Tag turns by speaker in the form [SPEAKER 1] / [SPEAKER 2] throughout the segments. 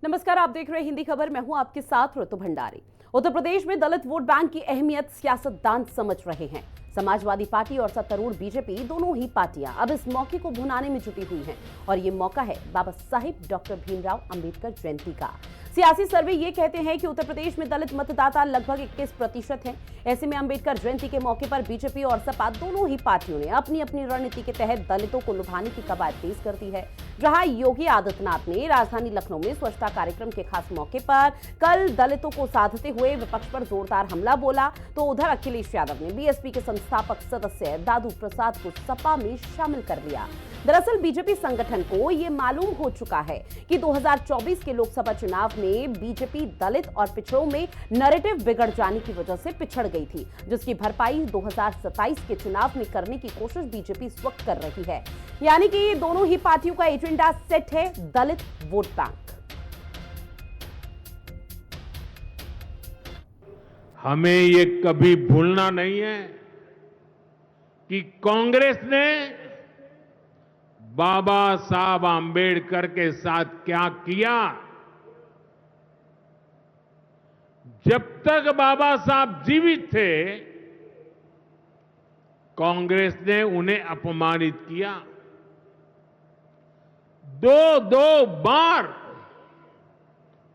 [SPEAKER 1] नमस्कार, आप देख रहे हैं हिंदी खबर। मैं हूं आपके साथ ऋतु भंडारी। उत्तर प्रदेश में दलित वोट बैंक की अहमियत सियासतदान समझ रहे हैं। समाजवादी पार्टी और सत्तारूढ़ बीजेपी दोनों ही पार्टियां अब इस मौके को भुनाने में जुटी हुई हैं और ये मौका है बाबा साहिब डॉक्टर भीमराव अंबेडकर जयंती का। सियासी सर्वे ये कहते हैं कि उत्तर प्रदेश में दलित मतदाता लगभग 21% हैं। ऐसे में अंबेडकर जयंती के मौके पर बीजेपी और सपा दोनों ही पार्टियों ने अपनी अपनी रणनीति के तहत दलितों को लुभाने की कवायद तेज कर दी है। जहां योगी आदित्यनाथ ने राजधानी लखनऊ में स्वच्छता कार्यक्रम के खास मौके पर कल दलितों को साधते हुए विपक्ष पर जोरदार हमला बोला, तो उधर अखिलेश यादव ने बीएसपी के संस्थापक सदस्य दादू प्रसाद को सपा में शामिल कर लिया। दरअसल बीजेपी संगठन को ये मालूम हो चुका है कि 2024 के लोकसभा चुनाव में बीजेपी दलित और पिछड़ों में नैरेटिव बिगड़ जाने की वजह से पिछड़ गई थी, जिसकी भरपाई 2027 के चुनाव में करने की कोशिश बीजेपी इस वक्त कर रही है। यानी कि दोनों ही पार्टियों का एजेंडा सेट है, दलित वोट बैंक।
[SPEAKER 2] हमें ये कभी भूलना नहीं है कि कांग्रेस ने बाबा साहब आंबेडकर के साथ क्या किया। जब तक बाबा साहब जीवित थे, कांग्रेस ने उन्हें अपमानित किया। दो बार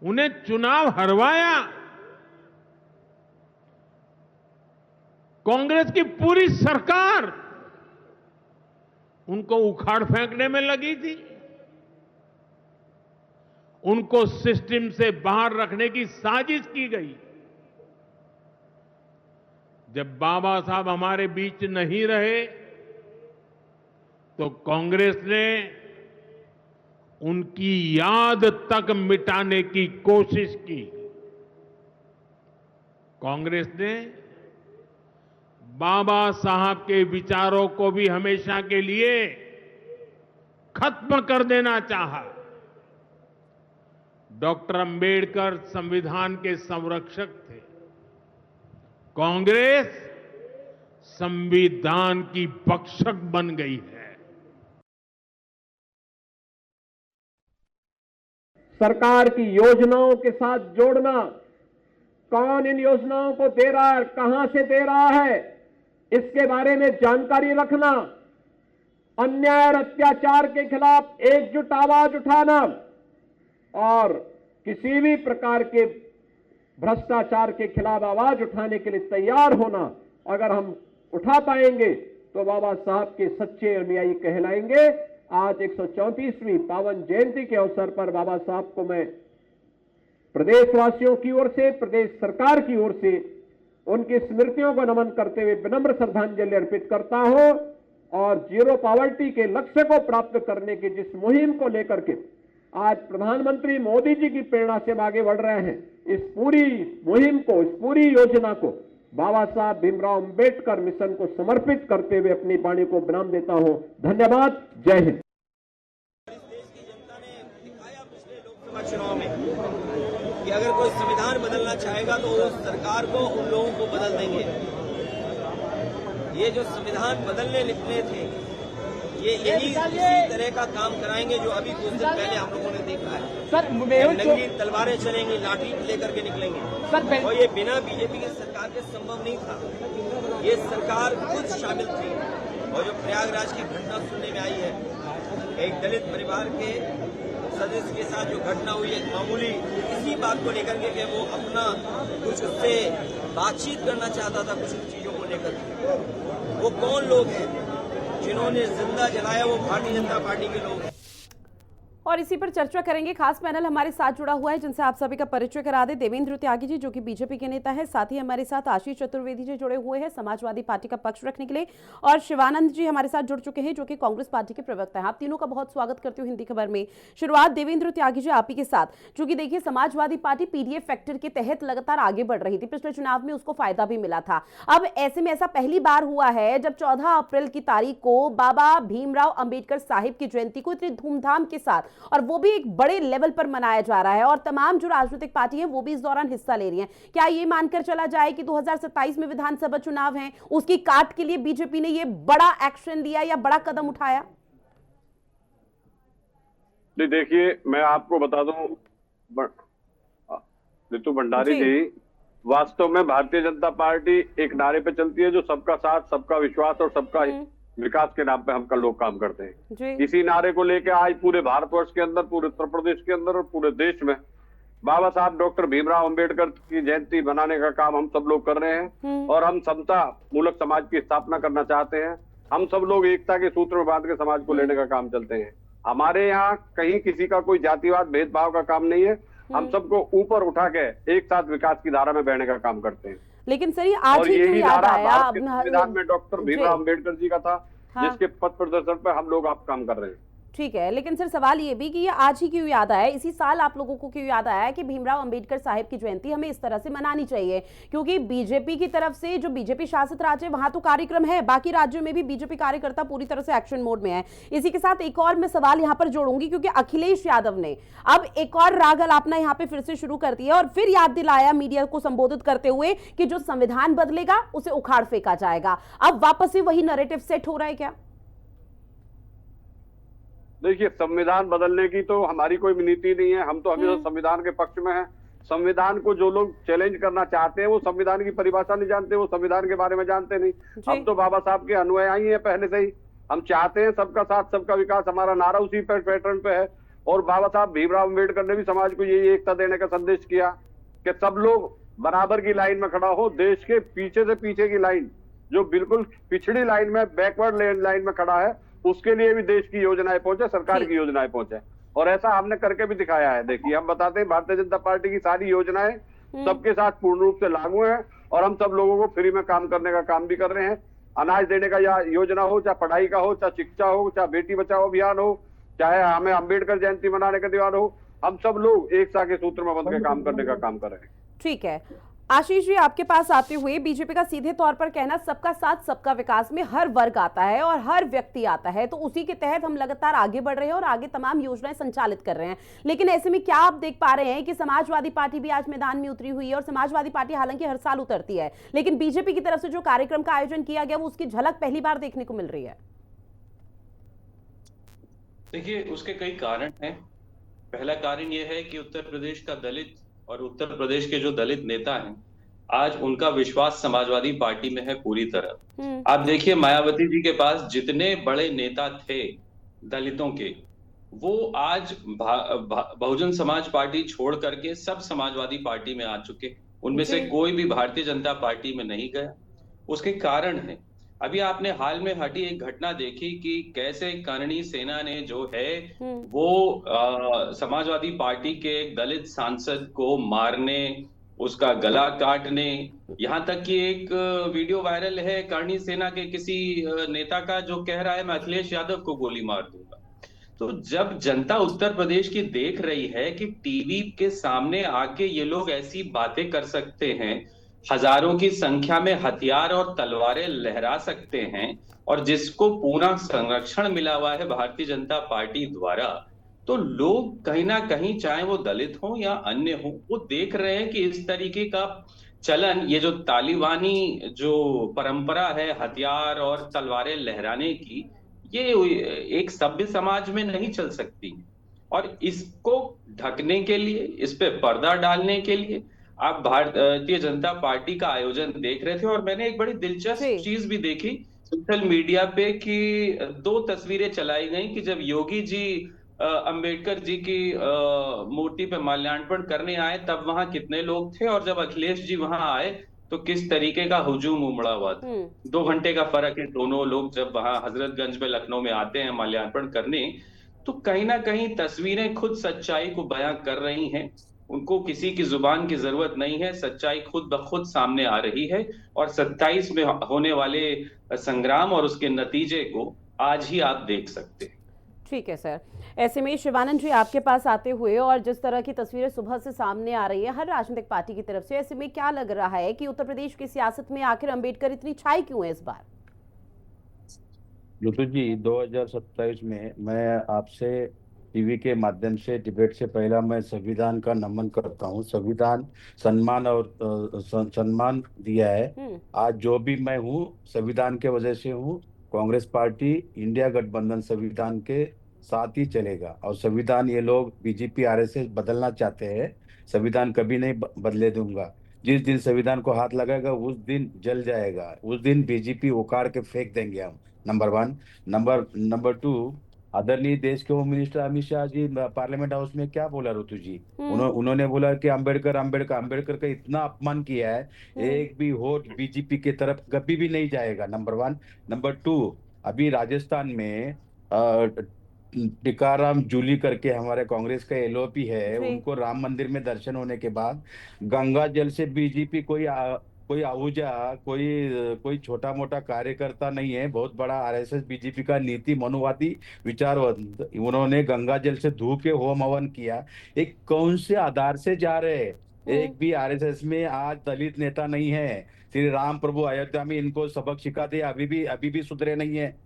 [SPEAKER 2] उन्हें चुनाव हरवाया। कांग्रेस की पूरी सरकार उनको उखाड़ फेंकने में लगी थी। उनको सिस्टम से बाहर रखने की साजिश की गई। जब बाबा साहब हमारे बीच नहीं रहे तो कांग्रेस ने उनकी याद तक मिटाने की कोशिश की। कांग्रेस ने बाबा साहब के विचारों को भी हमेशा के लिए खत्म कर देना चाहा। डॉक्टर अंबेडकर संविधान के संरक्षक थे। कांग्रेस संविधान की भक्षक बन गई है।
[SPEAKER 3] सरकार की योजनाओं के साथ जोड़ना, कौन इन योजनाओं को दे रहा है, कहां से दे रहा है, इसके बारे में जानकारी रखना, अन्याय और अत्याचार के खिलाफ एकजुट आवाज उठाना और किसी भी प्रकार के भ्रष्टाचार के खिलाफ आवाज उठाने के लिए तैयार होना। अगर हम उठा पाएंगे तो बाबा साहब के सच्चे अनुयायी कहलाएंगे। आज 134वीं पावन जयंती के अवसर पर बाबा साहब को मैं प्रदेशवासियों की ओर से, प्रदेश सरकार की ओर से उनकी स्मृतियों को नमन करते हुए विनम्र श्रद्धांजलि अर्पित करता हूं और जीरो पॉवर्टी के लक्ष्य को प्राप्त करने की जिस मुहिम को लेकर के आज प्रधानमंत्री मोदी जी की प्रेरणा से आगे बढ़ रहे हैं, इस पूरी मुहिम को, इस पूरी योजना को बाबा साहब भीमराव अंबेडकर मिशन को समर्पित करते हुए अपनी वाणी को विराम देता हूं। धन्यवाद। जय हिंद।
[SPEAKER 4] देश की जनता ने दिखाया पिछले लोकसभा चुनाव में कि अगर कोई संविधान बदलना चाहेगा तो उस सरकार को, उन लोगों को बदल देंगे। ये जो संविधान बदलने निकले थे, ये इसी तरह का काम कराएंगे जो अभी कुछ दिन पहले हम लोगों ने देखा है।
[SPEAKER 5] सर,
[SPEAKER 4] नंगी तलवारें चलेंगी, लाठी लेकर के निकलेंगे और ये बिना बीजेपी की सरकार के संभव नहीं था। ये सरकार खुद शामिल थी और जो प्रयागराज की घटना सुनने में आई है, एक दलित परिवार के सदस्य के साथ जो घटना हुई है, मामूली इसी बात को लेकर के कि वो अपना कुछ उससे बातचीत करना चाहता था, कुछ चीजों को लेकर। वो कौन लोग हैं जिन्होंने जिंदा जलाया? वो भारतीय जनता पार्टी के लोग हैं।
[SPEAKER 1] और इसी पर चर्चा करेंगे। खास पैनल हमारे साथ जुड़ा हुआ है जिनसे आप सभी का परिचय करा दे। देवेंद्र त्यागी जी, जो कि बीजेपी के नेता है, साथ ही हमारे साथ आशीष चतुर्वेदी जी जुड़े हुए हैं समाजवादी पार्टी का पक्ष रखने के लिए, और शिवानंद जी हमारे साथ जुड़ चुके हैं जो कि कांग्रेस पार्टी के प्रवक्ता हैं। आप तीनों का बहुत स्वागत करती हूँ हिंदी खबर में। शुरुआत देवेंद्र त्यागी जी आप ही के साथ, क्योंकि देखिए समाजवादी पार्टी पीडीएफ फैक्टर के तहत लगातार आगे बढ़ रही थी, पिछले चुनाव में उसको फायदा भी मिला था। अब ऐसे में ऐसा पहली बार हुआ है जब 14 अप्रैल की तारीख को बाबा भीमराव अंबेडकर साहिब की जयंती को इतनी धूमधाम के साथ, और वो भी एक बड़े लेवल पर मनाया जा रहा है, और तमाम जो राजनीतिक पार्टी हैं वो भी इस दौरान हिस्सा ले रही हैं। क्या ये मानकर चला जाए कि 2027 में विधानसभा चुनाव हैं, उसकी काट के लिए बीजेपी ने ये बड़ा एक्शन लिया या बड़ा कदम उठाया?
[SPEAKER 6] देखिए, मैं आपको बता दूं,
[SPEAKER 5] रितु भंडारी
[SPEAKER 1] जी।
[SPEAKER 5] जी, वास्तव में भारतीय जनता पार्टी एक नारे पे चलती है जो सबका साथ, सबका विश्वास और सबका विकास के नाम पे हम कल लोग काम करते हैं।
[SPEAKER 1] जी।
[SPEAKER 5] इसी नारे को लेके आज पूरे भारतवर्ष के अंदर, पूरे उत्तर प्रदेश के अंदर और पूरे देश में बाबा साहब डॉक्टर भीमराव अंबेडकर की जयंती बनाने का काम हम सब लोग कर रहे हैं और हम समता मूलक समाज की स्थापना करना चाहते हैं। हम सब लोग एकता के सूत्र में बांध के समाज को लेने का काम चलते हैं। हमारे यहाँ कहीं किसी का कोई जातिवाद भेदभाव का काम नहीं है। हम सबको ऊपर उठा के एक साथ विकास की धारा में बहने का काम करते हैं।
[SPEAKER 1] लेकिन सर ये आज
[SPEAKER 5] और
[SPEAKER 1] ही क्यों
[SPEAKER 5] यही
[SPEAKER 1] याद
[SPEAKER 5] नारा
[SPEAKER 1] आया?
[SPEAKER 5] भारत के संविधान में डॉक्टर भीमराव अंबेडकर जी का था,
[SPEAKER 1] हाँ।
[SPEAKER 5] जिसके पथ प्रदर्शन पर हम लोग आप काम कर रहे हैं।
[SPEAKER 1] ठीक है, लेकिन सर सवाल ये भी कि ये आज ही क्यों याद आया, इसी साल आप लोगों को क्यों याद आया कि भीमराव अंबेडकर साहब की जयंती हमें इस तरह से मनानी चाहिए? क्योंकि बीजेपी की तरफ से, जो बीजेपी शासित राज्य है वहां तो कार्यक्रम है, बाकी राज्यों में भी बीजेपी कार्यकर्ता पूरी तरह से एक्शन मोड में है। इसी के साथ एक और मैं सवाल यहाँ पर जोड़ूंगी, क्योंकि अखिलेश यादव ने अब एक और राग अलापना यहाँ पे फिर से शुरू कर दिया और फिर याद दिलाया मीडिया को संबोधित करते हुए कि जो संविधान बदलेगा उसे उखाड़ फेंका जाएगा। अब वापस से वही नैरेटिव सेट हो रहा है क्या?
[SPEAKER 5] देखिए, संविधान बदलने की तो हमारी कोई नीति नहीं है। हम तो हमेशा संविधान के पक्ष में हैं। संविधान को जो लोग चैलेंज करना चाहते हैं वो संविधान की परिभाषा नहीं जानते, वो संविधान के बारे में जानते नहीं। हम तो बाबा साहब के अनुयायी हैं पहले से ही। हम चाहते हैं सबका साथ, सबका विकास, हमारा नारा उसी पैटर्न पे है। और बाबा साहब भीमराव अम्बेडकर ने भी समाज को यही एकता देने का संदेश किया कि सब लोग बराबर की लाइन में खड़ा हो। देश के पीछे से पीछे की लाइन, जो बिल्कुल पिछड़ी लाइन में, बैकवर्ड लाइन में खड़ा है, उसके लिए भी देश की योजनाएं पहुंचे, सरकार की योजनाएं पहुंचे। और ऐसा हमने करके भी दिखाया है। देखिए, हम बताते हैं भारतीय जनता पार्टी की सारी योजनाएं सबके साथ पूर्ण रूप से लागू है और हम सब लोगों को फ्री में काम करने का काम भी कर रहे हैं। अनाज देने का या योजना हो, चाहे पढ़ाई का हो, चाहे शिक्षा हो, चाहे बेटी बचाओ अभियान हो, चाहे हमें अम्बेडकर जयंती मनाने का दीवान हो, हम सब लोग एक साथ के सूत्र में बंध के काम करने का काम कर रहे हैं।
[SPEAKER 1] ठीक है, आशीष जी आपके पास आते हुए, बीजेपी का सीधे तौर पर कहना सबका साथ सबका विकास में हर वर्ग आता है और हर व्यक्ति आता है, तो उसी के तहत हम लगातार आगे बढ़ रहे हैं और आगे तमाम योजनाएं संचालित कर रहे हैं। लेकिन ऐसे में क्या आप देख पा रहे हैं कि समाजवादी पार्टी भी आज मैदान में उतरी हुई है और समाजवादी पार्टी हालांकि हर साल उतरती है, लेकिन बीजेपी की तरफ से जो कार्यक्रम का आयोजन किया गया वो उसकी झलक पहली बार देखने को मिल रही है।
[SPEAKER 6] देखिए, उसके कई कारण हैं। पहला कारण यह है कि उत्तर प्रदेश का दलित और उत्तर प्रदेश के जो दलित नेता हैं, आज उनका विश्वास समाजवादी पार्टी में है पूरी तरह। आप देखिए, मायावती जी के पास जितने बड़े नेता थे दलितों के, वो आज बहुजन समाज पार्टी छोड़ करके सब समाजवादी पार्टी में आ चुके। उनमें से कोई भी भारतीय जनता पार्टी में नहीं गया। उसके कारण है, अभी आपने हाल में हटी एक घटना देखी कि कैसे करणी सेना ने जो है वो समाजवादी पार्टी के एक दलित सांसद को मारने, उसका गला काटने, यहाँ तक कि एक वीडियो वायरल है करणी सेना के किसी नेता का जो कह रहा है मैं अखिलेश यादव को गोली मार दूंगा। तो जब जनता उत्तर प्रदेश की देख रही है कि टीवी के सामने आके ये लोग ऐसी बातें कर सकते हैं, हजारों की संख्या में हथियार और तलवारें लहरा सकते हैं, और जिसको पूरा संरक्षण मिला हुआ है भारतीय जनता पार्टी द्वारा, तो लोग कहीं ना कहीं, चाहे वो दलित हो या अन्य हो, वो देख रहे हैं कि इस तरीके का चलन, ये जो तालिबानी जो परंपरा है हथियार और तलवारें लहराने की, ये एक सभ्य समाज में नहीं चल सकती। और इसको ढकने के लिए, इस पे पर्दा डालने के लिए आप भारतीय जनता पार्टी का आयोजन देख रहे थे। और मैंने एक बड़ी दिलचस्प चीज भी देखी सोशल मीडिया पे कि 2 तस्वीरें चलाई गई कि जब योगी जी अंबेडकर जी की मूर्ति पे माल्यार्पण करने आए तब वहां कितने लोग थे, और जब अखिलेश जी वहां आए तो किस तरीके का हुजूम उमड़ा हुआ था। 2 घंटे का फर्क है। दोनों लोग जब वहां हजरतगंज में लखनऊ में आते हैं माल्यार्पण करने, तो कहीं ना कहीं तस्वीरें खुद सच्चाई को बयां कर रही हैं। उनको किसी की जुबान की जरूरत नहीं है, सच्चाई खुद ब खुद सामने आ रही है। और 27 में होने वाले संग्राम और उसके नतीजे को आज ही आप देख सकते हैं।
[SPEAKER 1] ठीक है सर, ऐसे में शिवानंद जी आपके पास आते हुए, और जिस तरह की तस्वीरें सुबह से सामने आ रही है हर राजनीतिक पार्टी की तरफ से, ऐसे में क्या लग रहा है कि उत्तर प्रदेश की सियासत में आखिर अंबेडकर इतनी छाई क्यों है इस बार?
[SPEAKER 7] लुतु जी, 2027 में मैं आपसे टीवी के माध्यम से डिबेट से पहला मैं संविधान का नमन करता हूँ। संविधान सम्मान और सम्मान दिया है। आज जो भी मैं हूँ संविधान के वजह से हूँ। कांग्रेस पार्टी इंडिया गठबंधन संविधान के साथ ही चलेगा। और संविधान ये लोग बीजेपी आरएसएस बदलना चाहते हैं, संविधान कभी नहीं बदले दूंगा। जिस दिन संविधान को हाथ लगाएगा उस दिन जल जाएगा, उस दिन बीजेपी उखाड़ के फेंक देंगे हम। Number one. नंबर टू, आदरणीय देश के home minister Amit Shah ji parliament house में क्या बोला ऋतु जी? उन्होंने बोला कि अंबेडकर का इतना अपमान किया है, एक भी वोट बीजेपी की तरफ कभी भी नहीं जाएगा। Number one. नंबर टू, अभी राजस्थान में टीकाराम जूली करके हमारे कांग्रेस का एलओपी है, उनको राम मंदिर में दर्शन होने के बाद गंगा जल से बीजेपी कोई आहूजा, कोई छोटा मोटा कार्यकर्ता नहीं है, बहुत बड़ा आरएसएस बीजेपी का नीति मनुवादी विचारवंत, उन्होंने गंगा जल से धो के होम हवन किया। एक कौन से आधार से जा रहे हैं? एक भी आरएसएस में आज दलित नेता नहीं है। श्री राम प्रभु अयोध्या में इनको सबक सिखाते, अभी भी सुधरे नहीं है।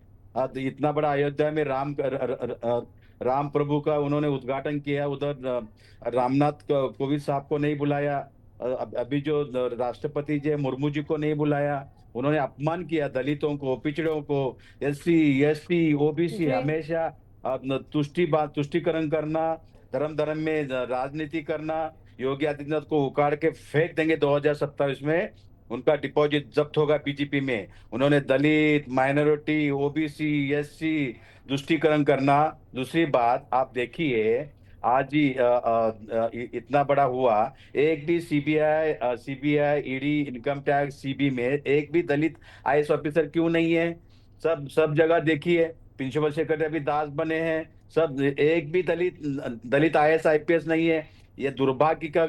[SPEAKER 7] इतना बड़ा अयोध्या में राम प्रभु का उन्होंने उद्घाटन किया, उधर रामनाथ कोविंद साहब को नहीं बुलाया, अभी जो राष्ट्रपति जी मुर्मू जी को नहीं बुलाया, उन्होंने अपमान किया दलितों को, पिछड़ों को, एससी एसटी ओबीसी। हमेशा तुष्टिकरण करना, धर्म में राजनीति करना। योगी आदित्यनाथ को उखाड़ के फेंक देंगे 2027 में, उनका डिपॉजिट जब्त होगा बीजेपी में। उन्होंने दलित, माइनॉरिटी, ओबीसी, एससी तुष्टिकरण करना। दूसरी बात आप देखिए, आज ही इतना बड़ा हुआ, एक भी CBI, ED, income tax, CB में एक भी दलित आईएएस ऑफिसर क्यों नहीं है? सब जगह देखिए, प्रिंसिपल सेक्रेटरी दास बने हैं, सब एक भी दलित आईएएस आईपीएस नहीं है। ये दुर्भाग्य का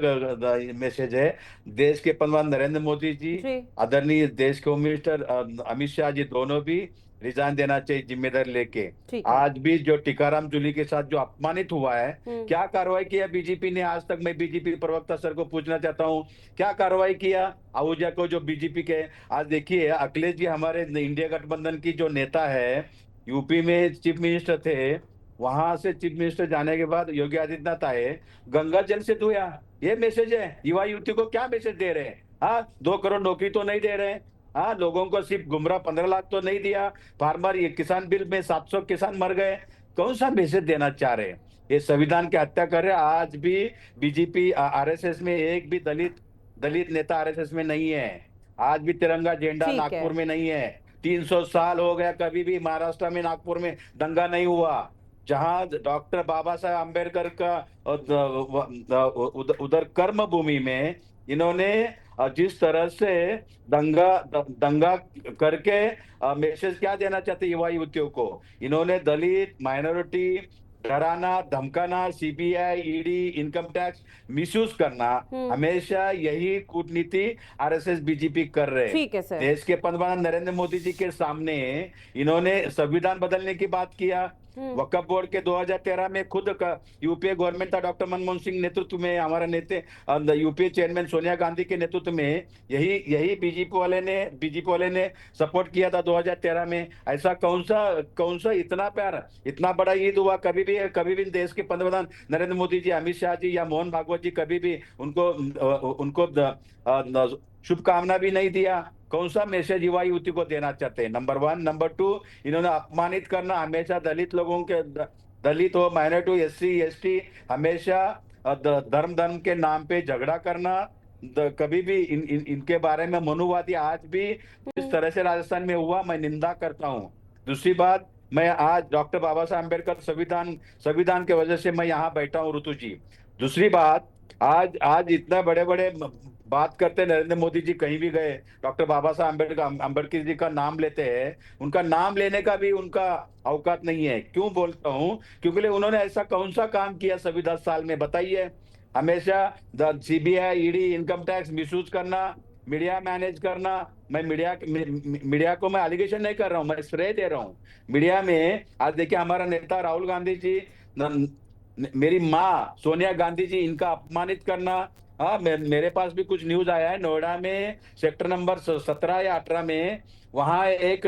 [SPEAKER 7] मैसेज है। देश के प्रधानमंत्री नरेंद्र मोदी जी, आदरणीय देश के होम मिनिस्टर अमित शाह जी, दोनों भी रिजाइन देना चाहिए जिम्मेदारी लेके। आज भी जो टीकाराम जूली के साथ जो अपमानित हुआ है, क्या कार्रवाई किया बीजेपी ने आज तक? मैं बीजेपी प्रवक्ता सर को पूछना चाहता हूँ, क्या कार्रवाई किया आहूजा को जो बीजेपी के? आज देखिए, अखिलेश जी हमारे इंडिया गठबंधन की जो नेता है, यूपी में चीफ मिनिस्टर थे, वहां से चीफ मिनिस्टर जाने के बाद योगी आदित्यनाथ आए, गंगा जल से धोया। ये मैसेज है युवा युवती को? क्या मैसेज दे रहे हैं? हाँ, 2 करोड़ नौकरी तो नहीं दे रहे हैं, हाँ, लोगों को सिर्फ गुमराह 15 लाख तो नहीं दिया, फार्मर ये किसान बिल में 700 किसान मर गए। कौन सा मैसेज देना चाह रहे हैं? ये संविधान की हत्या कर रहे हैं। आज भी बीजेपी आरएसएस में एक भी दलित नेता आरएसएस में नहीं है। आज भी तिरंगा झंडा नागपुर में नहीं है। 300 साल हो गया, कभी भी महाराष्ट्र में, नागपुर में दंगा नहीं हुआ। जहां डॉक्टर बाबा साहब अम्बेडकर का उधर कर्म भूमि में इन्होंने जिस तरह से दंगा करके मैसेज क्या देना चाहते युवा युवतियों को? इन्होंने दलित, माइनॉरिटी डराना, धमकाना, CBI, ED, income tax misuse करना, हमेशा यही कूटनीति आरएसएस बीजेपी कर रहे हैं। देश के प्रधानमंत्री नरेंद्र मोदी जी के सामने इन्होंने संविधान बदलने की बात किया। वक्फ बोर्ड के 2013 में खुद यूपीए गवर्नमेंट था, डॉक्टर मनमोहन सिंह नेतृत्व में, हमारा नेता यूपीए चेयरमैन सोनिया गांधी के नेतृत्व में यही बीजेपी वाले ने सपोर्ट किया था 2013 में। ऐसा कौन सा इतना प्यार, इतना बड़ा ईद हुआ? कभी भी देश के प्रधानमंत्री नरेंद्र मोदी जी, अमित शाह जी या मोहन भागवत जी कभी भी उनको शुभकामना भी नहीं दिया। कौन सा मैसेज युवा युवती को देना चाहते हैं? नंबर 1। नंबर 2, इन्होंने अपमानित करना, हमेशा दलित लोगों के, दलित हो, माइनॉरिटी हो, एससी एसटी, हमेशा धर्म के नाम पे झगड़ा करना। कभी भी इनके बारे में मनुवादी आज भी इस तरह से राजस्थान में हुआ, मैं निंदा करता हूँ। दूसरी बात, मैं आज डॉक्टर बाबा साहब अम्बेडकर संविधान के वजह से मैं यहाँ बैठा हूँ ऋतु जी। दूसरी बात, आज इतना बड़े बात करते नरेंद्र मोदी जी, कहीं भी गए डॉक्टर बाबा साहब अम्बेडकर जी का नाम लेते हैं, उनका नाम लेने का भी उनका औकात नहीं है। क्यों बोलता हूँ? क्योंकि उन्होंने ऐसा कौन सा काम किया सभी 10 साल में, बताइए। हमेशा CBI, ED, income tax misuse करना, मीडिया मैनेज करना। मैं मीडिया को मैं एलिगेशन नहीं कर रहा हूँ, मैं श्रेय दे रहा हूँ। मीडिया में आज देखिए, हमारा नेता राहुल गांधी जी, मेरी माँ सोनिया गांधी जी, इनका अपमानित करना। हाँ, मेरे पास भी कुछ न्यूज आया है, नोएडा में सेक्टर नंबर 17 या 18 में वहां एक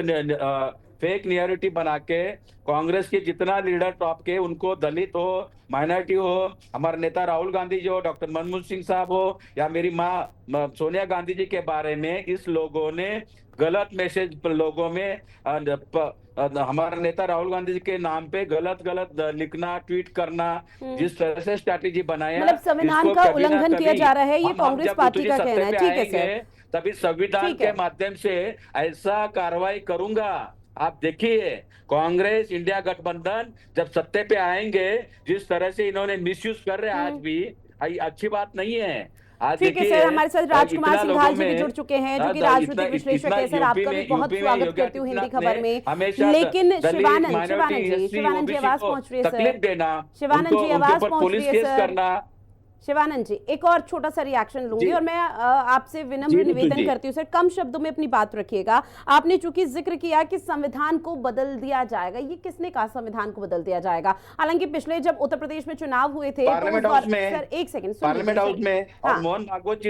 [SPEAKER 7] फेक नियरिटी बना के कांग्रेस के जितना लीडर टॉप के, उनको दलित हो, माइनॉरिटी हो, हमारे नेता राहुल गांधी जी हो, डॉक्टर मनमोहन सिंह साहब हो या मेरी माँ सोनिया गांधी जी के बारे में इस लोगों ने गलत मैसेज लोगों में हमारे नेता राहुल गांधी जी के नाम पे गलत लिखना, ट्वीट करना, जिस तरह से स्ट्रैटेजी बनाया,
[SPEAKER 1] मतलब संविधान
[SPEAKER 7] इसको
[SPEAKER 1] का
[SPEAKER 7] कभी ना
[SPEAKER 1] उल्लंघन किया
[SPEAKER 7] कभी
[SPEAKER 1] जा रहा है, ये
[SPEAKER 7] हम
[SPEAKER 1] कांग्रेस
[SPEAKER 7] जब
[SPEAKER 1] पार्टी का
[SPEAKER 7] सत्ते
[SPEAKER 1] कहना है।
[SPEAKER 7] पे
[SPEAKER 1] ठीक है
[SPEAKER 7] आएंगे,
[SPEAKER 1] सर,
[SPEAKER 7] तभी संविधान
[SPEAKER 1] ठीक
[SPEAKER 7] के
[SPEAKER 1] है।
[SPEAKER 7] माध्यम से ऐसा कार्रवाई करूंगा। आप देखिए, कांग्रेस इंडिया गठबंधन जब सत्ते पे आएंगे, जिस तरह से इन्होंने मिसयूज कर रहे हैं आज भी, अच्छी बात नहीं है। आज
[SPEAKER 1] ठीक है
[SPEAKER 7] देखिए,
[SPEAKER 1] सर, हमारे साथ राजकुमार
[SPEAKER 7] इतना
[SPEAKER 1] सिंघाल
[SPEAKER 7] लोगों
[SPEAKER 1] जी भी
[SPEAKER 7] में
[SPEAKER 1] जुड़ चुके हैं, जो कि
[SPEAKER 7] इतना-
[SPEAKER 1] राजनीतिक विश्लेषक है। सर, आपका भी बहुत स्वागत करती हूँ हिंदी खबर में। लेकिन शिवानंद जी आवाज पहुंच रही है
[SPEAKER 7] तकलीफ
[SPEAKER 1] सर।
[SPEAKER 7] देना,
[SPEAKER 1] शिवानंद जी
[SPEAKER 7] उनके
[SPEAKER 1] आवाज
[SPEAKER 7] ऊपर
[SPEAKER 1] पहुंच रही
[SPEAKER 7] पुलिस
[SPEAKER 1] है
[SPEAKER 7] केस
[SPEAKER 1] सर।
[SPEAKER 7] करना।
[SPEAKER 1] शिवानंद जी, एक और छोटा सा रिएक्शन लूंगी
[SPEAKER 7] जी।
[SPEAKER 1] और मैं आपसे
[SPEAKER 7] जी,
[SPEAKER 1] विनम्र
[SPEAKER 7] ऋतु
[SPEAKER 1] निवेदन
[SPEAKER 7] जी।
[SPEAKER 1] करती हूँ सर, कम शब्दों में अपनी बात रखिएगा। आपने चूंकि जिक्र किया कि संविधान को बदल दिया जाएगा, ये किसने कहा संविधान को बदल दिया जाएगा? हालांकि पिछले जब उत्तर प्रदेश में चुनाव हुए थे,
[SPEAKER 7] पार्लियामेंट हाउस में,
[SPEAKER 1] सर एक सेकंड,
[SPEAKER 7] पार्लियामेंट हाउस में, और
[SPEAKER 1] हाँ।
[SPEAKER 7] मोहन भागवत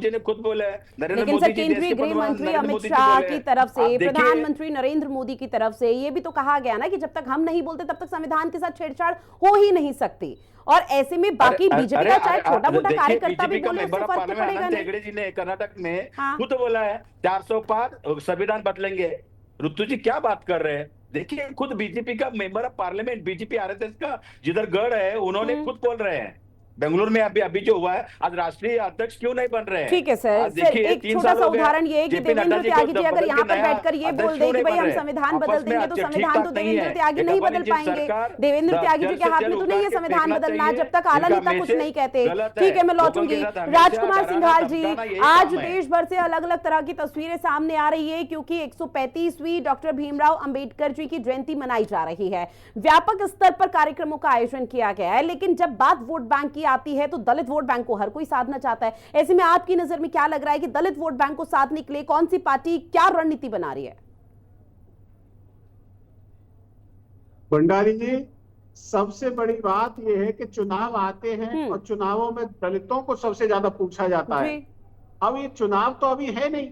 [SPEAKER 7] जी ने खुद बोला है, नरेंद्र
[SPEAKER 1] लेकिन
[SPEAKER 7] मोदी
[SPEAKER 1] सर
[SPEAKER 7] जी
[SPEAKER 1] केंद्रीय
[SPEAKER 7] देश के
[SPEAKER 1] गृह
[SPEAKER 7] प्रधान
[SPEAKER 1] मंत्री
[SPEAKER 7] नरेंद्र
[SPEAKER 1] अमित
[SPEAKER 7] मोदी जी
[SPEAKER 1] शाह
[SPEAKER 7] बोले
[SPEAKER 1] की
[SPEAKER 7] हैं।
[SPEAKER 1] तरफ
[SPEAKER 7] आप
[SPEAKER 1] से,
[SPEAKER 7] देखिए,
[SPEAKER 1] प्रधानमंत्री नरेंद्र मोदी की तरफ से ये भी तो कहा गया ना कि जब तक हम नहीं बोलते तब तक संविधान के साथ छेड़छाड़ हो ही नहीं सकती। और ऐसे में बाकी बीजेपी का चाहे छोटा मोटा कार्यकर्ता भी बोले, उससे फर्क तो पड़ेगा नहीं।
[SPEAKER 7] हेगड़े जी ने कर्नाटक में
[SPEAKER 1] हाँ।
[SPEAKER 7] खुद बोला है 400 पार संविधान बदलेंगे। ऋतु जी क्या बात कर रहे हैं? देखिए, खुद बीजेपी का member of parliament, BJP RSS का जिधर गढ़ है, उन्होंने खुद बोल रहे हैं। बेंगलुरु में अभी जो हुआ है, आज राष्ट्रीय अध्यक्ष क्यों नहीं बन रहे हैं?
[SPEAKER 1] ठीक है सर। सर, एक छोटा सा उदाहरण ये है कि देवेंद्र त्यागी जी अगर यहाँ पर बैठकर ये बोल दे कि भाई हम संविधान बदल देंगे, तो संविधान तो देवेंद्र त्यागी नहीं बदल पाएंगे। देवेंद्र त्यागी जी के हाथ में तो नहीं है संविधान बदलना, जब तक आला नेता कुछ नहीं कहते। ठीक है, मैं लौटूंगी। राजकुमार सिंघाल जी, आज देश भर से अलग अलग तरह की तस्वीरें सामने आ रही है, क्योंकि 135वीं डॉक्टर भीमराव अंबेडकर जी की जयंती मनाई जा रही है। व्यापक स्तर पर कार्यक्रमों का आयोजन किया गया है, लेकिन जब बात वोट बैंक की आती है तो दलित वोट बैंक को हर कोई साधना चाहता है। ऐसे में आपकी नजर में क्या लग रहा है कि दलित वोट बैंक को साधने के लिए कौन सी पार्टी क्या रणनीति बना रही है?
[SPEAKER 8] भंडारी जी, सबसे बड़ी बात यह है कि चुनाव आते हैं और चुनावों में दलितों को सबसे ज्यादा पूछा जाता है। अब ये चुनाव तो अभी है नहीं,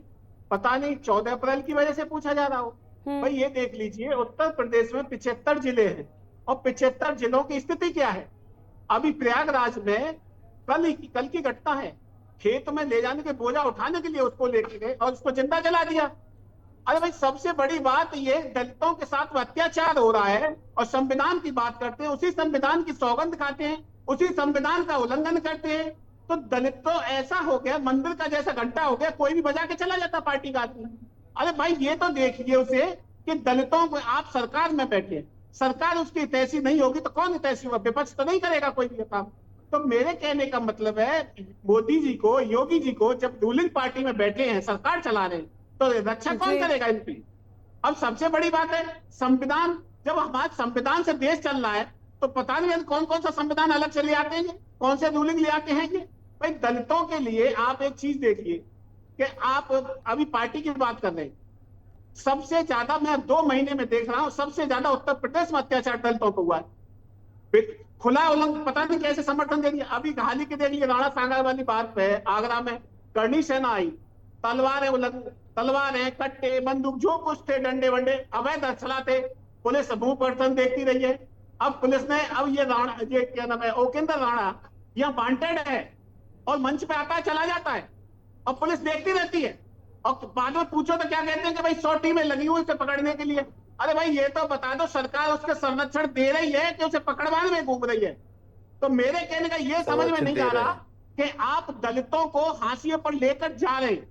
[SPEAKER 8] पता नहीं 14 अप्रैल की वजह से पूछा जा रहा हो। भाई ये देख लीजिए, उत्तर प्रदेश में 75 जिले हैं और 75 जिलों की स्थिति क्या है। अभी प्रयागराज में कल की घटना है, खेत में ले जाने के बोझा उठाने के लिए उसको लेके गए और उसको जिंदा जला दिया। अरे भाई, सबसे बड़ी बात ये दलितों के साथ अत्याचार हो रहा है और संविधान की बात करते हैं, उसी संविधान की सौगंध खाते हैं, उसी संविधान का उल्लंघन करते हैं। तो दलित तो ऐसा हो गया, मंदिर का जैसा घंटा हो गया, कोई भी बजा के चला जाता पार्टी का आदमी। अरे भाई, ये तो देखिए उसे कि दलितों को आप सरकार में बैठे, सरकार उसकी तैसी नहीं होगी तो कौन तैसी होगा? विपक्ष तो नहीं करेगा कोई भी काम। तो मेरे कहने का मतलब है, मोदी जी को, योगी जी को जब रूलिंग पार्टी में बैठे हैं, सरकार चला रहे हैं, तो रक्षा कौन करेगा इनकी? अब सबसे बड़ी बात है संविधान, जब हमारे संविधान से देश चल रहा है तो पता नहीं कौन कौन सा संविधान अलग से ले आते हैं, कौन से रूलिंग ले आते हैं। ये भाई, दलितों के लिए आप एक चीज देखिए कि आप अभी पार्टी की बात कर रहे हैं, सबसे ज्यादा मैं 2 महीने में देख रहा हूं, सबसे ज्यादा उत्तर प्रदेश में अत्याचार दलितों पर हुआ है। खुला उल्लंघन, पता नहीं कैसे समर्थन दे दिया। अभी हाल ही के देख लिए, राणा सांगा वाली बात पे आगरा में करनी सेना आई, तलवारें, कट्टे, बंदूक, जो कुछ थे, डंडे वंडे अवैध चलाते, पुलिस मुंह पर्सन देखती रही है। अब पुलिस ने, अब ये क्या नाम है, ओकेंद्र राणा यहाँ वांटेड है और मंच पे आता है, चला जाता है और पुलिस देखती रहती है। और बाद में पूछो तो क्या कहते हैं कि भाई 100 टीमें लगी हुई उसे पकड़ने के लिए। अरे भाई, ये तो बता दो सरकार उसके संरक्षण दे रही है कि उसे पकड़वाने में घूम रही है। तो मेरे कहने का ये समझ में नहीं आ रहा कि आप दलितों को हाशिए पर लेकर जा रहे हैं।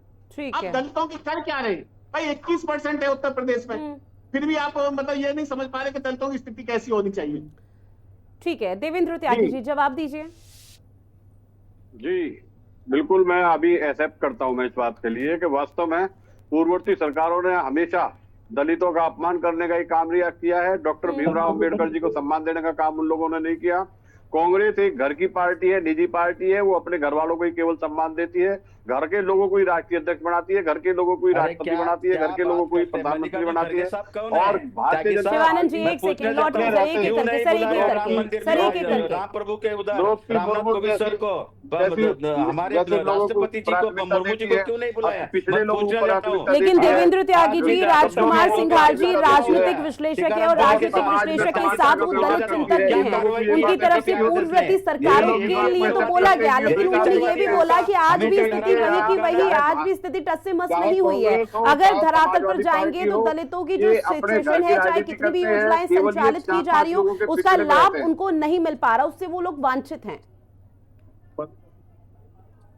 [SPEAKER 8] आप दलितों की कर क्या रहे हैं? भाई 21% है उत्तर प्रदेश में, फिर भी आप मतलब ये नहीं समझ पा रहे कि दलितों की स्थिति कैसी होनी चाहिए।
[SPEAKER 1] ठीक है, देवेंद्र त्यागी जी जवाब दीजिए।
[SPEAKER 5] जी बिल्कुल, मैं अभी एक्सेप्ट करता हूं मैं इस बात के लिए कि वास्तव में पूर्ववर्ती सरकारों ने हमेशा दलितों का अपमान करने का ही काम किया है। डॉक्टर भीमराव अंबेडकर जी को सम्मान देने का काम उन लोगों ने नहीं किया। कांग्रेस एक घर की पार्टी है, निजी पार्टी है, वो अपने घर वालों को ही केवल सम्मान देती है, घर के लोगों को ही राष्ट्रीय अध्यक्ष बनाती है, घर के लोगों को ही राष्ट्रपति बनाती है, घर के लोगों को ही प्रधानमंत्री बनाती है। और भारतीय जनता
[SPEAKER 1] शिवानंद जी एक सेकंड लौट के सर, एक एक करके
[SPEAKER 7] राम प्रभु के उधर रामनाथ कोविंद सर को, हमारे राष्ट्रपति जी को, मुर्मू जी को क्यों नहीं बुलाया?
[SPEAKER 5] पिछले लोगों।
[SPEAKER 1] लेकिन देवेंद्र त्यागी जी, राजकुमार सिंघाल जी राजनीतिक विश्लेषक है और राजनीतिक विश्लेषक के साथ वो दलित चिंतक भी हैं, उनकी तरफ से पूर्ववर्ती सरकारों के लिए तो बोला गया, लेकिन उन्होंने ये भी बोला कि आज भी स्थिति वही की वही, आज भी स्थिति टस से मस नहीं हुई है। अगर धरातल पर जाएंगे तो दलितों की जो सिचुएशन है, चाहे कितनी भी योजनाएं संचालित की जा रही हो, उसका लाभ उनको नहीं मिल पा रहा, उससे वो लोग वांछित हैं।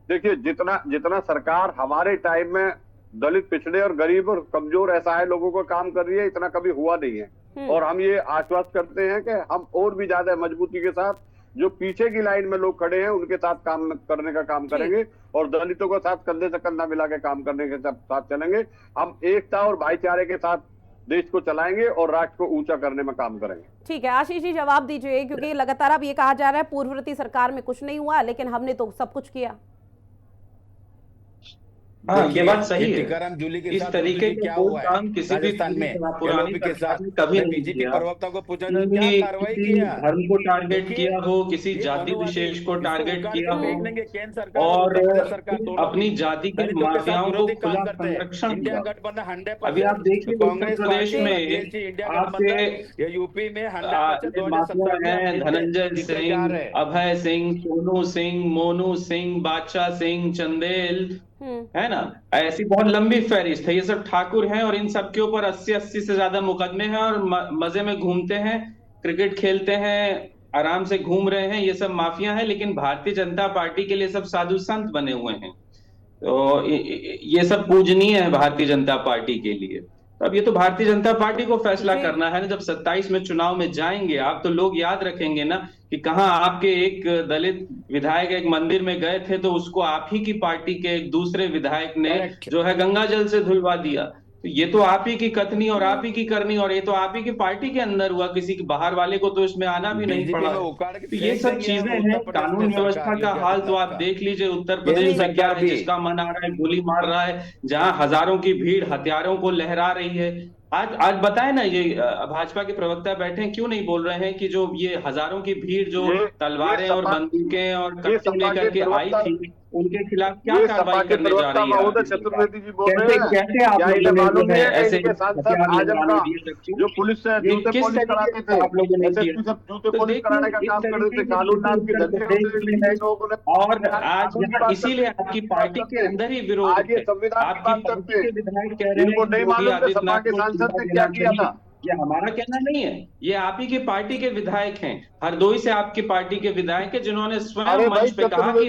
[SPEAKER 5] देखिए, जितना सरकार हमारे टाइम में दलित, पिछड़े और गरीब और कमजोर असहाय लोगों को काम कर रही है, इतना कभी हुआ नहीं है। और हम ये आश्वस्त करते हैं कि हम और भी ज्यादा मजबूती के साथ जो पीछे की लाइन में लोग खड़े हैं उनके साथ काम करने का काम करेंगे और दलितों के साथ कंधे से कंधा मिला के काम करने के साथ चलेंगे। हम एकता और भाईचारे के साथ देश को चलाएंगे और राष्ट्र को ऊंचा करने में काम करेंगे।
[SPEAKER 1] ठीक है, आशीष जी जवाब दीजिए, क्योंकि लगातार अब ये कहा जा रहा है पूर्ववर्ती सरकार में कुछ नहीं हुआ, लेकिन हमने तो सब कुछ किया।
[SPEAKER 6] हाँ, ये बात सही है।
[SPEAKER 7] टीकाराम जूली के
[SPEAKER 6] इस
[SPEAKER 7] साथ
[SPEAKER 6] तरीके
[SPEAKER 7] क्या
[SPEAKER 6] का
[SPEAKER 7] हुआ
[SPEAKER 6] काम किसी भी
[SPEAKER 7] राजस्थान में
[SPEAKER 6] पुरानी
[SPEAKER 7] के साथ
[SPEAKER 6] कभी
[SPEAKER 7] बीजेपी प्रवक्ता को पूछा
[SPEAKER 6] किसी
[SPEAKER 7] क्या कार्रवाई किया,
[SPEAKER 6] धर्म को टारगेट किया हो, किसी जाति विशेष को टारगेट किया हो और अपनी जाति के माफियाओं को खुला संरक्षण दिया। अभी आप देखिए उत्तर प्रदेश में आपके
[SPEAKER 7] यूपी में
[SPEAKER 6] माफिया हैं धनंजय सिंह, अभय सिंह, सोनू सिंह, मोनू सिंह, बादशाह सिंह, चंदेल, है ना, ऐसी बहुत लंबी फहरिस्त है। ये सब ठाकुर हैं और इन सब के ऊपर 80 से ज्यादा मुकदमे हैं और मजे में घूमते हैं, क्रिकेट खेलते हैं, आराम से घूम रहे हैं। ये सब माफिया हैं, लेकिन भारतीय जनता पार्टी के लिए सब साधु संत बने हुए हैं। तो ये सब पूजनीय है भारतीय जनता पार्टी के लिए। अब ये तो भारतीय जनता पार्टी को फैसला करना है ना। जब 27 में चुनाव में जाएंगे आप, तो लोग याद रखेंगे ना कि कहाँ आपके एक दलित विधायक एक मंदिर में गए थे तो उसको आप ही की पार्टी के एक दूसरे विधायक ने जो है गंगा जल से धुलवा दिया। तो ये तो आप ही की कथनी और आप ही की करनी, और ये तो आप ही की पार्टी के अंदर हुआ, किसी के बाहर वाले को तो इसमें आना भी नहीं पड़ा। तो ये सब चीजें हैं। कानून व्यवस्था का हाल तो आप देख लीजिए उत्तर प्रदेश में क्या है। जिसका मन आ रहा है गोली मार रहा है, जहां हजारों की भीड़ हथियारों को लहरा रही है। आज बताए ना, ये भाजपा के प्रवक्ता बैठे हैं, क्यों नहीं बोल रहे हैं कि जो ये हजारों की भीड़ जो तलवारें और बंदूकें और कट्टे लेकर के आई थी, उनके खिलाफ क्या कार्रवाई करने जा रही है?
[SPEAKER 5] चतुर्वेदी जी बोल रहे हैं,
[SPEAKER 6] कैसे आप
[SPEAKER 5] मालूम है
[SPEAKER 6] ऐसे
[SPEAKER 5] आजम का जो पुलिस से जूते पॉलिश कराते थे,
[SPEAKER 6] आप लोगों ने
[SPEAKER 5] एसएसपी सब जूते पॉलिश कराने का काम कर रहे थे, कानून नाम की
[SPEAKER 6] और आज यहाँ इसीलिए आपकी पार्टी के अंदर ही विरोध है।
[SPEAKER 5] संविधान की बात करते हैं,
[SPEAKER 6] विधायक कह रहे
[SPEAKER 5] इनको नहीं मालूम कि सपा के सांसद ने क्या किया था।
[SPEAKER 6] ये हमारा कहना नहीं है, ये आप ही की पार्टी के विधायक हैं। हरदोई से आपकी पार्टी के विधायक है जिन्होंने स्वयं मंच पे कहा कि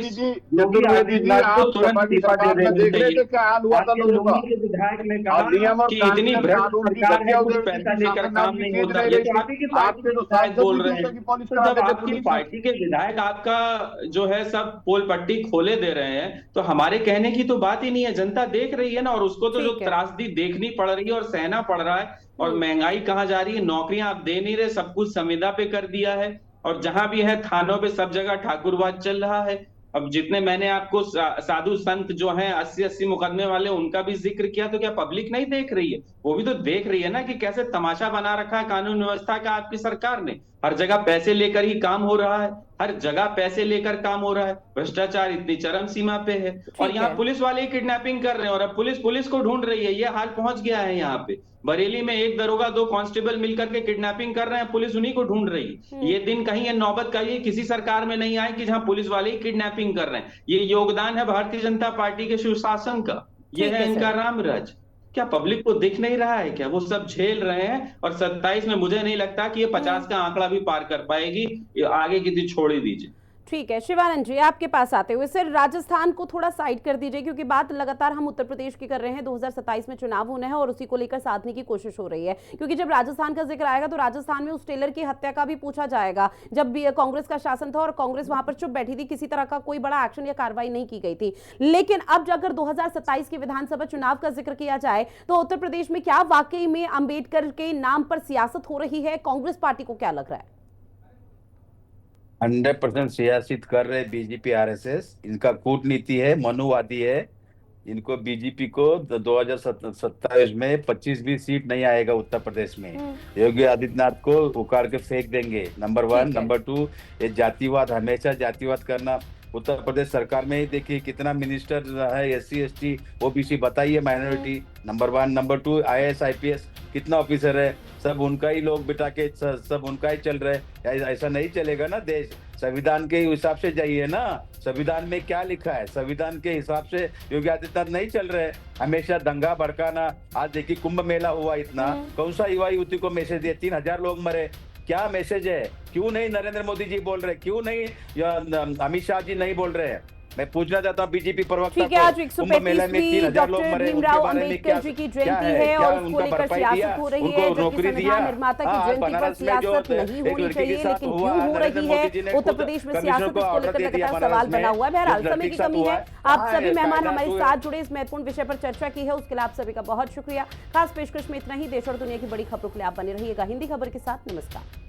[SPEAKER 6] विधायक ने कहा कि इतनी भ्रष्ट सरकार है, कुछ पैसा लेकर काम नहीं होता। ये तो आप ही की पार्टी के विधायक बोल रहे हैं। तो जब आपकी पार्टी के विधायक आपका जो है सब पोल पट्टी खोले दे रहे हैं, तो हमारे कहने की तो बात ही नहीं है। जनता देख रही है ना, और उसको तो जो त्रासदी देखनी पड़ रही है और सहना पड़ रहा है, और महंगाई कहाँ जा रही है, नौकरियां आप दे नहीं रहे, सब कुछ संविदा पे कर दिया है, और जहां भी है थानों पे सब जगह ठाकुरवाद चल रहा है। अब जितने मैंने आपको साधु संत जो हैं 80 मुकदमे वाले, उनका भी जिक्र किया, तो क्या पब्लिक नहीं देख रही है? वो भी तो देख रही है ना कि कैसे तमाशा बना रखा है कानून व्यवस्था का आपकी सरकार ने। हर जगह पैसे लेकर ही काम हो रहा है, हर जगह पैसे लेकर काम हो रहा है, भ्रष्टाचार इतनी चरम सीमा पे है। और यहाँ पुलिस वाले ही किडनैपिंग कर रहे हैं, और अब पुलिस को ढूंढ रही है। ये हाल पहुंच गया है यहाँ पे। बरेली में एक दरोगा 2 कांस्टेबल मिलकर के किडनैपिंग कर रहे हैं, पुलिस उन्हीं को ढूंढ रही है। ये दिन कहीं, ये नौबत कहीं किसी सरकार में नहीं आए कि जहां पुलिस वाले ही किडनैपिंग कर रहे हैं। ये योगदान है भारतीय जनता पार्टी के सुशासन का, ये है इनका रामराज। क्या पब्लिक को दिख नहीं रहा है क्या? वो सब झेल रहे हैं, और 27 में मुझे नहीं लगता कि ये 50 का आंकड़ा भी पार कर पाएगी। आगे की चीज छोड़ ही दीजिए।
[SPEAKER 1] ठीक है, शिवानंद जी आपके पास आते हुए सर, राजस्थान को थोड़ा साइड कर दीजिए, क्योंकि बात लगातार हम उत्तर प्रदेश की कर रहे हैं। 2027 में चुनाव होने हैं और उसी को लेकर साधने की कोशिश हो रही है, क्योंकि जब राजस्थान का जिक्र आएगा तो राजस्थान में उस टेलर की हत्या का भी पूछा जाएगा। जब भी कांग्रेस का शासन था और कांग्रेस वहां पर चुप बैठी थी, किसी तरह का कोई बड़ा एक्शन या कार्रवाई नहीं की गई थी। लेकिन अब अगर 2027 के विधानसभा चुनाव का जिक्र किया जाए तो उत्तर प्रदेश में क्या वाकई में अंबेडकर के नाम पर सियासत हो रही है? कांग्रेस पार्टी को क्या लग रहा है?
[SPEAKER 7] 100% सियासत कर रहे बीजेपी आरएसएस। इनका कूटनीति है, मनुवादी है। इनको बीजेपी को 2027 में 25 भी सीट नहीं आएगा उत्तर प्रदेश में। योगी आदित्यनाथ को उखाड़ के फेंक देंगे, नंबर 1। नंबर 2, ये जातिवाद, हमेशा जातिवाद करना। उत्तर प्रदेश सरकार में ही देखिए कितना मिनिस्टर है SC ST OBC, बताइए, minority. Number 1। Number 2, IAS IPS कितना ऑफिसर है, सब उनका ही लोग बिठा के सब उनका ही चल रहा है। ऐसा नहीं चलेगा ना देश। संविधान के हिसाब से जाइए ना। संविधान में क्या लिखा है, संविधान के हिसाब से योगी आदित्यनाथ नहीं चल रहे। हमेशा दंगा भड़काना। आज देखिए कुंभ मेला हुआ इतना, कौन सा युवा युवती को मैसेज दिया, 3000 लोग मरे, क्या मैसेज है? क्यों नहीं नरेंद्र मोदी जी बोल रहे, क्यों नहीं अमित शाह जी नहीं बोल रहे हैं? मैं पूछना चाहता हूँ बीजेपी प्रवक्ता
[SPEAKER 1] को,
[SPEAKER 7] आज 135वीं डॉक्टर भीमराव अंबेडकर जी की जयंती है और उसको लेकर सियासत हो रही है, जबकि संविधान निर्माता की जयंती पर सियासत नहीं होनी चाहिए, लेकिन क्यों हो रही है? उत्तर प्रदेश में सियासत इसको लेकर लगातार सवाल बना हुआ है। बहरहाल समय की कमी है। आप सभी मेहमान हमारे साथ जुड़े, इस महत्वपूर्ण विषय पर चर्चा की है, उसके लिए आप सभी का बहुत शुक्रिया। खास पेशकश में इतना ही। देश और दुनिया की बड़ी खबरों के लिए आप बने रहिएगा हिंदी खबर के साथ। नमस्कार।